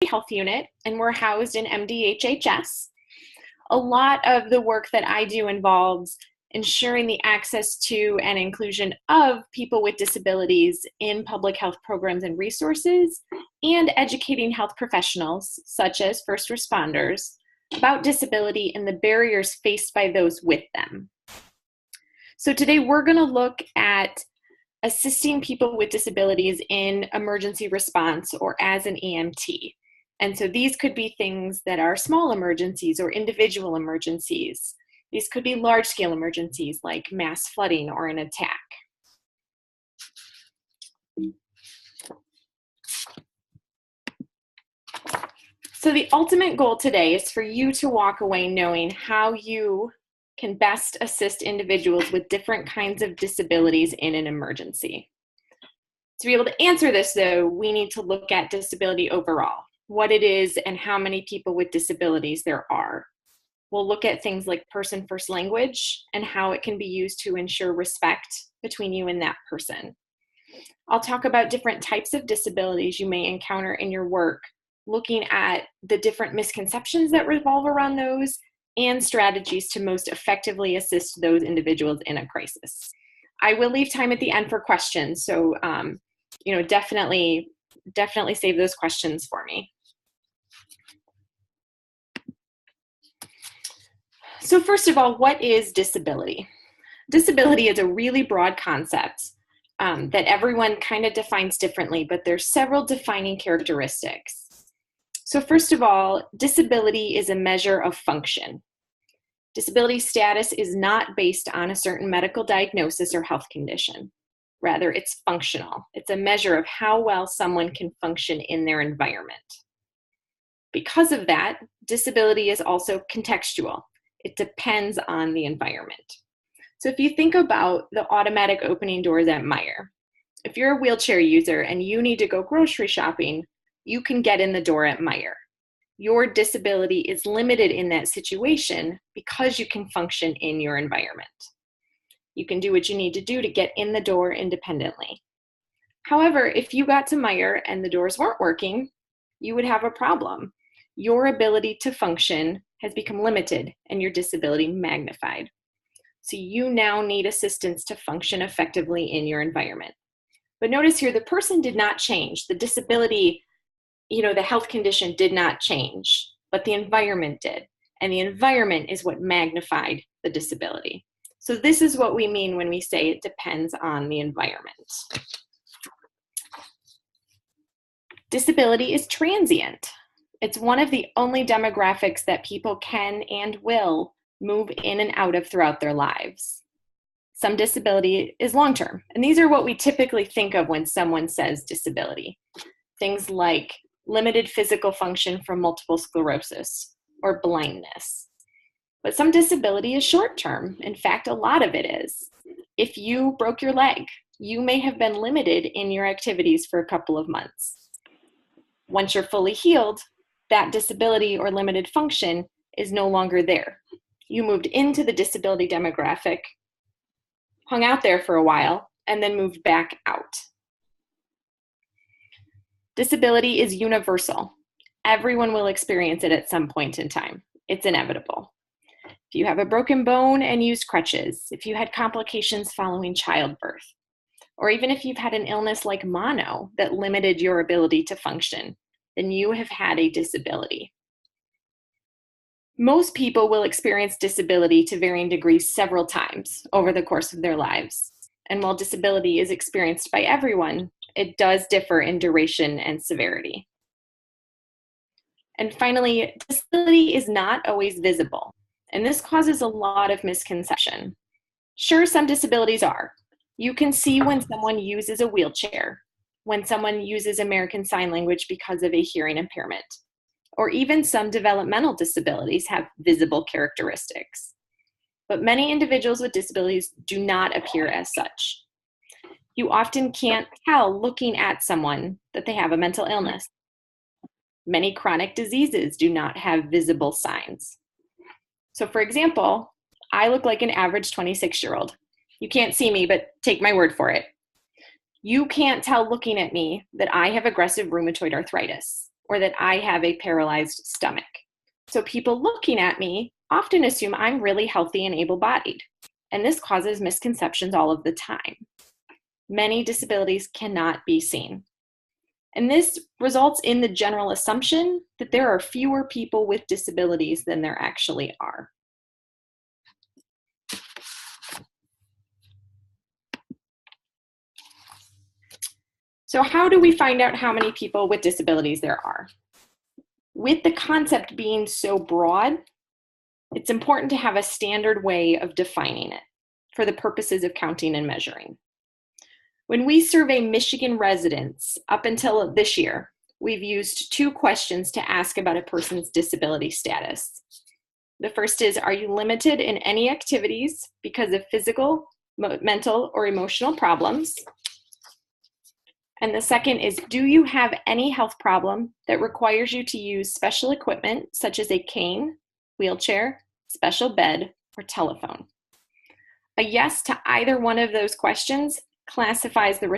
health unit, and we're housed in MDHHS. A lot of the work that I do involves ensuring the access to and inclusion of people with disabilities in public health programs and resources, and educating health professionals, such as first responders, about disability and the barriers faced by those with them. So today we're going to look at assisting people with disabilities in emergency response or as an EMT. And so these could be things that are small emergencies or individual emergencies. These could be large-scale emergencies like mass flooding or an attack. So the ultimate goal today is for you to walk away knowing how you can best assist individuals with different kinds of disabilities in an emergency. To be able to answer this, though, we need to look at disability overall, what it is and how many people with disabilities there are. We'll look at things like person-first language and how it can be used to ensure respect between you and that person. I'll talk about different types of disabilities you may encounter in your work, looking at the different misconceptions that revolve around those and strategies to most effectively assist those individuals in a crisis. I will leave time at the end for questions, so definitely save those questions for me. So first of all, what is disability? Disability is a really broad concept that everyone kind of defines differently, but there's several defining characteristics. So first of all, disability is a measure of function. Disability status is not based on a certain medical diagnosis or health condition. Rather, it's functional. It's a measure of how well someone can function in their environment. Because of that, disability is also contextual. It depends on the environment. So if you think about the automatic opening doors at Meijer, if you're a wheelchair user and you need to go grocery shopping, you can get in the door at Meijer. Your disability is limited in that situation because you can function in your environment. You can do what you need to do to get in the door independently. However, if you got to Meijer and the doors weren't working, you would have a problem. Your ability to function has become limited and your disability magnified. So you now need assistance to function effectively in your environment. But notice here, the person did not change. The disability, the health condition did not change, but the environment did. And the environment is what magnified the disability. So this is what we mean when we say it depends on the environment. Disability is transient. It's one of the only demographics that people can and will move in and out of throughout their lives. Some disability is long-term, and these are what we typically think of when someone says disability. Things like limited physical function from multiple sclerosis or blindness. But some disability is short-term. In fact, a lot of it is. If you broke your leg, you may have been limited in your activities for a couple of months. Once you're fully healed, that disability or limited function is no longer there. You moved into the disability demographic, hung out there for a while, and then moved back out. Disability is universal. Everyone will experience it at some point in time. It's inevitable. If you have a broken bone and used crutches, if you had complications following childbirth, or even if you've had an illness like mono that limited your ability to function, then you have had a disability. Most people will experience disability to varying degrees several times over the course of their lives. And while disability is experienced by everyone, it does differ in duration and severity. And finally, disability is not always visible, and this causes a lot of misconception. Sure, some disabilities are. You can see when someone uses a wheelchair, when someone uses American Sign Language because of a hearing impairment, or even some developmental disabilities have visible characteristics. But many individuals with disabilities do not appear as such. You often can't tell looking at someone that they have a mental illness. Many chronic diseases do not have visible signs. So for example, I look like an average 26-year-old. You can't see me, but take my word for it. You can't tell looking at me that I have aggressive rheumatoid arthritis, or that I have a paralyzed stomach. So people looking at me often assume I'm really healthy and able-bodied, and this causes misconceptions all of the time. Many disabilities cannot be seen. And this results in the general assumption that there are fewer people with disabilities than there actually are. So how do we find out how many people with disabilities there are? With the concept being so broad, it's important to have a standard way of defining it for the purposes of counting and measuring. When we survey Michigan residents up until this year, we've used 2 questions to ask about a person's disability status. The first is, are you limited in any activities because of physical, mental, or emotional problems? And the second is, do you have any health problem that requires you to use special equipment such as a cane, wheelchair, special bed, or telephone? A yes to either one of those questions classifies the